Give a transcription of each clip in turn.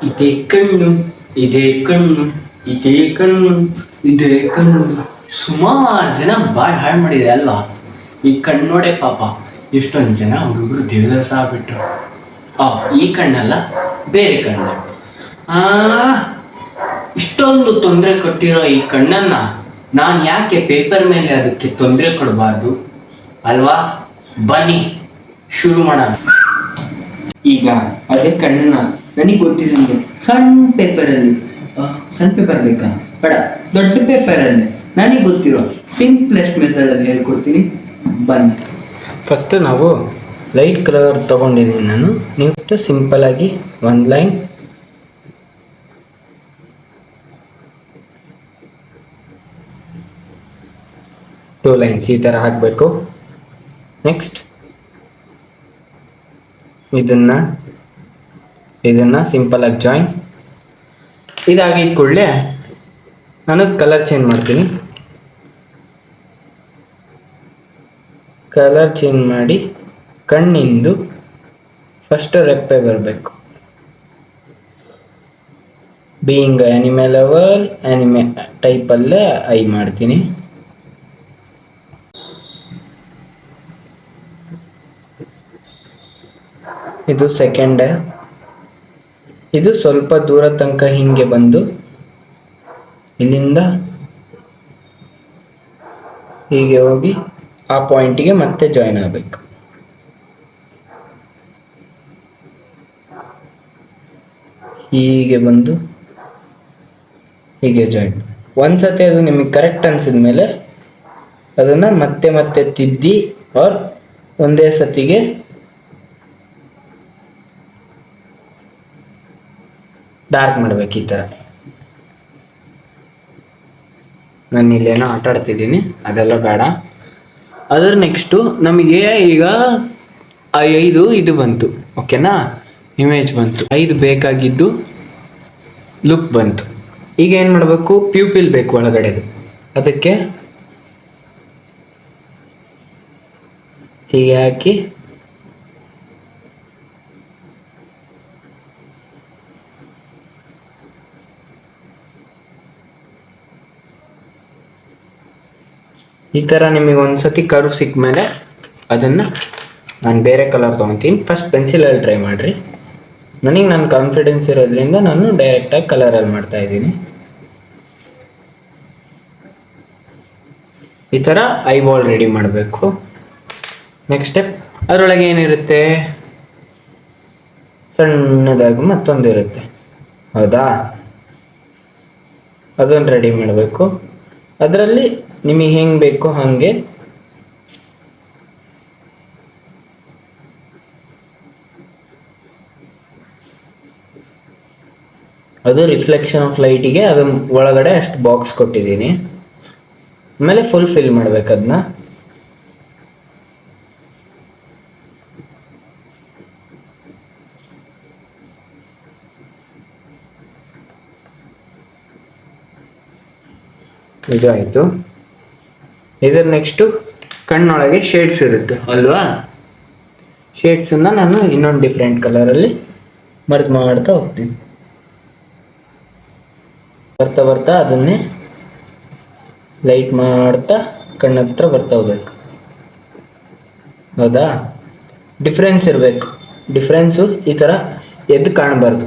ಇದೇ ಕಣ್ಣು, ಇದೇ ಕಣ್ಣು, ಇದೇ ಕಣ್ಣು, ಇದೇ ಕಣ್ಣು. ಸುಮಾರು ಜನ ಬಾಳ್ ಹಾಳು ಮಾಡಿದೆ ಅಲ್ವಾ ಈ ಕಣ್ಣೋಡೆ. ಪಾಪ ಎಷ್ಟೊಂದು ಜನ ಹುಡುಗರು ದೇವದಾಸ ಆಗ್ಬಿಟ್ರು. ಈ ಕಣ್ಣಲ್ಲ, ಬೇರೆ ಕಣ್ಣು. ಇಷ್ಟೊಂದು ತೊಂದರೆ ಕೊಟ್ಟಿರೋ ಈ ಕಣ್ಣನ್ನ ನಾನು ಯಾಕೆ ಪೇಪರ್ ಮೇಲೆ ಅದಕ್ಕೆ ತೊಂದರೆ ಕೊಡಬಾರ್ದು ಅಲ್ವಾ? ಬನ್ನಿ ಶುರು ಮಾಡೋಣ. ಈಗ ಅದೇ ಕಣ್ಣನ್ನ ನನಗೆ ಗೊತ್ತಿರಂಗೆ ಸಣ್ಣ ಪೇಪರಲ್ಲಿ, ಸಣ್ಣ ಪೇಪರ್ ಬೇಕಾ ಬೇಡ, ದೊಡ್ಡ ಪೇಪರಲ್ಲಿ ನನಗೆ ಗೊತ್ತಿರೋ ಸಿಂಪ್ಲೆಸ್ಟ್ ಮೆಥಡಲ್ಲಿ ಹೇಳ್ಕೊಡ್ತೀನಿ. ಬನ್ನಿ. ಫಸ್ಟ್ ನಾವು ಲೈಟ್ ಕಲರ್ ತೊಗೊಂಡಿದ್ದೀನಿ ನಾನು. ನೆಕ್ಸ್ಟ್ ಸಿಂಪಲ್ ಆಗಿ ಒಂದು ಲೈನ್, ಟೂ ಲೈನ್ಸ್ ಈ ಥರ ಹಾಕಬೇಕು. ನೆಕ್ಸ್ಟ್ ಇದನ್ನ ಸಿಂಪಲ್ ಆಗಿ ಜಾಯಿನ್. ಇದಾಗಿದ್ದ ಕೂಡಲೇ ನಾನು ಕಲರ್ ಚೇಂಜ್ ಮಾಡ್ತೀನಿ. ಕಲರ್ ಚೇಂಜ್ ಮಾಡಿ ಕಣ್ಣಿಂದು ಫಸ್ಟ್ ರೆಪ್ಪೆ ಬರಬೇಕು. ಬೀಯಿಂಗ್ ಆನಿಮೆ ಲವರ್, ಆನಿಮೆ ಟೈಪಲ್ಲೇ ಐ ಮಾಡ್ತೀನಿ. ಇದು ಸೆಕೆಂಡ್. ಇದು ಸ್ವಲ್ಪ ದೂರ ತನಕ ಹಿಂಗೆ ಬಂದು ಇಲ್ಲಿಂದ ಹೀಗೆ ಹೋಗಿ ಆ ಪಾಯಿಂಟಿಗೆ ಮತ್ತೆ ಜಾಯಿನ್ ಆಗಬೇಕು. ಹೀಗೆ ಬಂದು ಹೀಗೆ ಜಾಯಿನ್. ಒಂದ್ಸತಿ ಅದು ನಿಮಗೆ ಕರೆಕ್ಟ್ ಅನ್ಸಿದ್ಮೇಲೆ ಅದನ್ನ ಮತ್ತೆ ಮತ್ತೆ ತಿದ್ದಿ ಆರ್ ಒಂದೇ ಸತಿಗೆ ಡಾರ್ಕ್ ಮಾಡ್ಬೇಕು. ಈ ಥರ ನಾನು ಇಲ್ಲೇನೋ ಆಟ ಆಡ್ತಿದ್ದೀನಿ, ಅದೆಲ್ಲ ಬೇಡ. ಅದರ ನೆಕ್ಸ್ಟು ನಮಗೆ ಈಗ 5 ಇದು ಬಂತು, ಓಕೆನಾ? ಇಮೇಜ್ ಬಂತು. 5 ಬೇಕಾಗಿದ್ದು ಲುಕ್ ಬಂತು. ಈಗ ಏನು ಮಾಡಬೇಕು? ಪ್ಯೂಪಿಲ್ ಬೇಕು ಒಳಗಡೆದು. ಅದಕ್ಕೆ ಹೀಗೆ ಹಾಕಿ ಈ ಥರ ನಿಮಗೆ ಒಂದ್ಸತಿ ಕರ್ವ್ ಸಿಕ್ಕ ಮೇಲೆ ಅದನ್ನು ನಾನು ಬೇರೆ ಕಲರ್ ತೊಗೊತೀನಿ. ಫಸ್ಟ್ ಪೆನ್ಸಿಲಲ್ಲಿ ಟ್ರೈ ಮಾಡಿರಿ. ನನ್ನ ಕಾನ್ಫಿಡೆನ್ಸ್ ಇರೋದ್ರಿಂದ ನಾನು ಡೈರೆಕ್ಟಾಗಿ ಕಲರಲ್ಲಿ ಮಾಡ್ತಾ ಇದ್ದೀನಿ. ಈ ಥರ ಐಬಾಲ್ ರೆಡಿ ಮಾಡಬೇಕು. ನೆಕ್ಸ್ಟ್ ಸ್ಟೆಪ್, ಅದರೊಳಗೆ ಏನಿರುತ್ತೆ? ಸಣ್ಣದಾಗಿ ಮತ್ತೊಂದಿರುತ್ತೆ, ಹೌದಾ? ಅದನ್ನು ರೆಡಿ ಮಾಡಬೇಕು. ಅದರಲ್ಲಿ ನಿಮಗೆ ಹೆಂಗೆ ಬೇಕೋ ಹಾಗೆ ಅದು ರಿಫ್ಲೆಕ್ಷನ್ ಆಫ್ ಲೈಟಿಗೆ ಅದು ಒಳಗಡೆ ಅಷ್ಟು ಬಾಕ್ಸ್ ಕೊಟ್ಟಿದ್ದೀನಿ. ಆಮೇಲೆ ಫುಲ್ ಫಿಲ್ ಮಾಡ್ಬೇಕು ಅದನ್ನ. ಇದು ಆಯಿತು. ಇದರ ನೆಕ್ಸ್ಟು ಕಣ್ಣೊಳಗೆ ಶೇಡ್ಸ್ ಇರುತ್ತೆ ಅಲ್ವಾ? ಶೇಡ್ಸನ್ನು ನಾನು ಇನ್ನೊಂದು ಡಿಫ್ರೆಂಟ್ ಕಲರಲ್ಲಿ ಮರ್ಜ್ ಮಾಡ್ತಾ ಹೋಗ್ತೀನಿ. ಬರ್ತಾ ಬರ್ತಾ ಅದನ್ನೇ ಲೈಟ್ ಮಾಡ್ತಾ ಕಣ್ಣ ಹತ್ರ ಬರ್ತಾ ಹೋಗ್ಬೇಕು, ಹೌದಾ? ಡಿಫ್ರೆನ್ಸ್ ಇರಬೇಕು. ಡಿಫ್ರೆನ್ಸು ಈ ಥರ ಎದ್ದು ಕಾಣಬಾರ್ದು.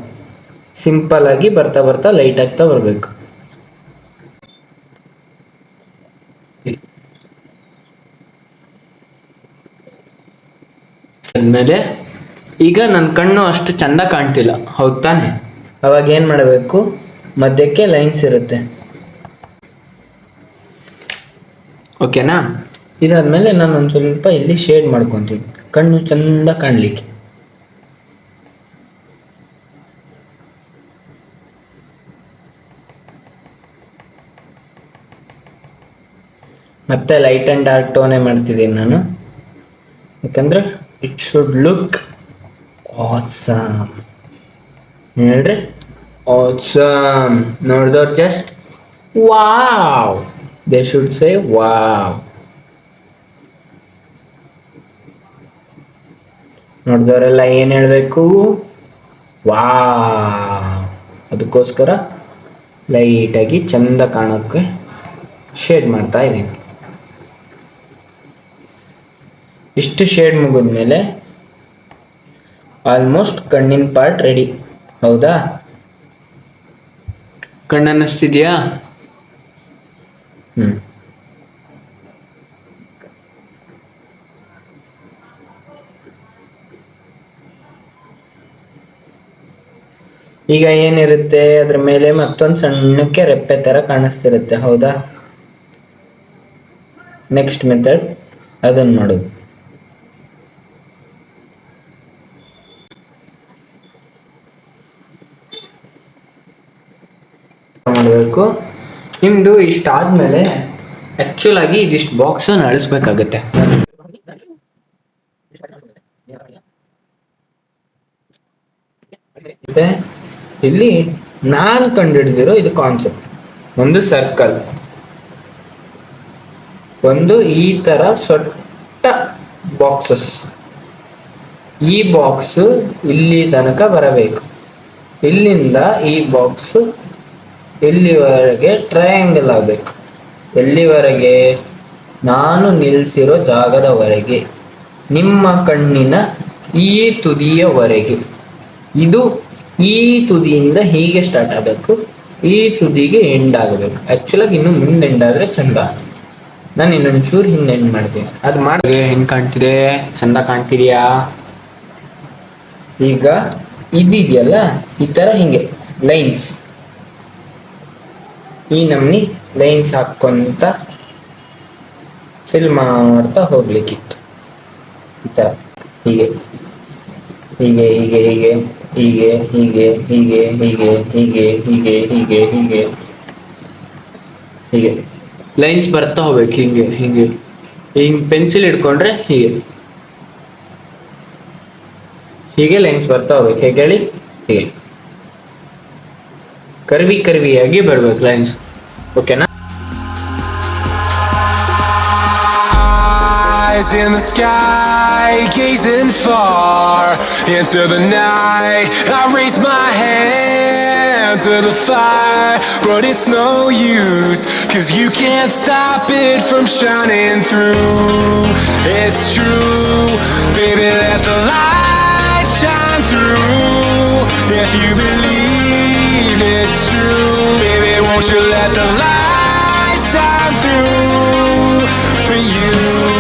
ಸಿಂಪಲ್ ಆಗಿ ಬರ್ತಾ ಬರ್ತಾ ಲೈಟ್ ಆಗ್ತಾ ಬರಬೇಕು. ಆದ್ಮೇಲೆ ಈಗ ನನ್ನ ಕಣ್ಣು ಅಷ್ಟು ಚಂದ ಕಾಣ್ತಿಲ್ಲ, ಹೌದು ತಾನೆ? ಅವಾಗ ಏನು ಮಾಡಬೇಕು? ಮಧ್ಯಕ್ಕೆ ಲೈನ್ಸ್ ಇರುತ್ತೆ, ಓಕೆನಾ? ಇದಾದ್ಮೇಲೆ ನಾನು ಒಂದು ಸ್ವಲ್ಪ ಇಲ್ಲಿ ಶೇಡ್ ಮಾಡ್ಕೊತೀನಿ ಕಣ್ಣು ಚಂದ ಕಾಣಲಿಕ್ಕೆ. ಮತ್ತೆ ಲೈಟ್ ಆ್ಯಂಡ್ ಡಾರ್ಕ್ ಟೋನೇ ಮಾಡ್ತಿದ್ದೀನಿ ನಾನು, ಯಾಕಂದ್ರೆ ಇಟ್ ಶುಡ್ ಲುಕ್ ಆಸಮ್. ಹೇಳ್ರಿ, ಆಸಮ್. ನೋಡಿದವ್ರು just wow, they should say wow. ನೋಡಿದವರೆಲ್ಲ ಏನು ಹೇಳಬೇಕು? ವಾವ್. ಅದಕ್ಕೋಸ್ಕರ ಲೈಟಾಗಿ ಚಂದ ಕಾಣೋಕ್ಕೆ ಶೇಡ್ ಮಾಡ್ತಾ ಇದ್ದೀನಿ. ಇಷ್ಟು ಶೇಡ್ ಮುಗಿದ್ಮೇಲೆ ಆಲ್ಮೋಸ್ಟ್ ಕಣ್ಣಿನ ಪಾರ್ಟ್ ರೆಡಿ. ಹೌದಾ? ಕಣ್ಣನ್ನಿಸ್ತಿದ್ಯಾ? ಈಗ ಏನಿರುತ್ತೆ ಅದ್ರ ಮೇಲೆ ಮತ್ತೊಂದು ಸಣ್ಣಕ್ಕೆ ರೆಪ್ಪೆ ತರ ಕಾಣಿಸ್ತಿರುತ್ತೆ. ಹೌದಾ? ನೆಕ್ಸ್ಟ್ ಮೆಥಡ್ ಅದನ್ನ ಮಾಡೋದು. ಮಾಡಬೇಕು. ನಿಮ್ದು ಇಷ್ಟಾದ್ಮೇಲೆ ಆಕ್ಚುಲ್ ಆಗಿ ಇದಿಷ್ಟು ಬಾಕ್ಸ್ ಅಳಿಸ್ಬೇಕಾಗತ್ತೆ. ಮತ್ತೆ ಇಲ್ಲಿ ನಾನು ಕಂಡುಹಿಡಿದಿರೋ ಇದು ಕಾನ್ಸೆಪ್ಟ್, ಒಂದು ಸರ್ಕಲ್, ಒಂದು ಈ ತರ ಸೊಟ್ಟ ಬಾಕ್ಸಸ್. ಈ ಬಾಕ್ಸ್ ಇಲ್ಲಿ ತನಕ ಬರಬೇಕು. ಇಲ್ಲಿಂದ ಈ ಬಾಕ್ಸ್ ಇಲ್ಲಿವರೆಗೆ ಟ್ರಯಾಂಗಲ್ ಆಗಬೇಕು. ಎಲ್ಲಿವರೆಗೆ? ನಾನು ನಿಲ್ಲಿಸಿರೋ ಜಾಗದವರೆಗೆ, ನಿಮ್ಮ ಕಣ್ಣಿನ ಈ ತುದಿಯವರೆಗೆ. ಇದು ಈ ತುದಿಯಿಂದ ಹೀಗೆ ಸ್ಟಾರ್ಟ್ ಆಗಬೇಕು, ಈ ತುದಿಗೆ ಎಂಡ್ ಆಗಬೇಕು. ಆಕ್ಚುಲಾಗಿ ಇನ್ನು ಮುಂದೆ ಎಂಡ್ ಆದರೆ ಚಂದ. ನಾನು ಇನ್ನೊಂಚೂರು ಹಿಂದೆ ಎಂಡ್ ಮಾಡ್ತೀನಿ. ಅದು ಮಾಡಿದ್ರೆ ಹೆಂಗೆ ಕಾಣ್ತಿದೆ? ಚಂದ ಕಾಣ್ತಿದ್ಯಾ? ಈಗ ಇದಿದೆಯಲ್ಲ, ಈ ಥರ ಹಿಂಗೆ ಲೈನ್ಸ್, ಈ ನಮ್ನಿ ಲೈನ್ಸ್ ಹಾಕ್ಕೊಂತ ಫಿಲ್ ಮಾಡ್ತಾ ಹೋಗ್ಲಿಕ್ಕಿತ್ತು. ಈ ಥರ ಹೀಗೆ ಹೀಗೆ ಹೀಗೆ ಹೀಗೆ ಹೀಗೆ ಹೀಗೆ ಹೀಗೆ ಹೀಗೆ ಹೀಗೆ ಹೀಗೆ ಹೀಗೆ ಹೀಗೆ ಹೀಗೆ ಲೈನ್ಸ್ ಬರ್ತಾ ಹೋಗ್ಬೇಕು. ಹಿಂಗೆ ಹಿಂಗೆ ಹಿಂಗೆ ಪೆನ್ಸಿಲ್ ಹಿಡ್ಕೊಂಡ್ರೆ ಹೀಗೆ ಹೀಗೆ ಲೈನ್ಸ್ ಬರ್ತಾ ಹೋಗ್ಬೇಕು. ಹೇಗೆ ಹೇಳಿ? ಹೀಗೆ ಕರ್ವಿಯಾಗಿ ಬರ್ಬೇಕು ಲೈನ್ಸ್. ಓಕೆನಾ? In the sky, gazing far into the night, I raise my hand to the fire, but it's no use, 'cause you can't stop it from shining through. It's true, baby, let the light shine through. If you believe it's true, baby, won't you let the light shine through for you?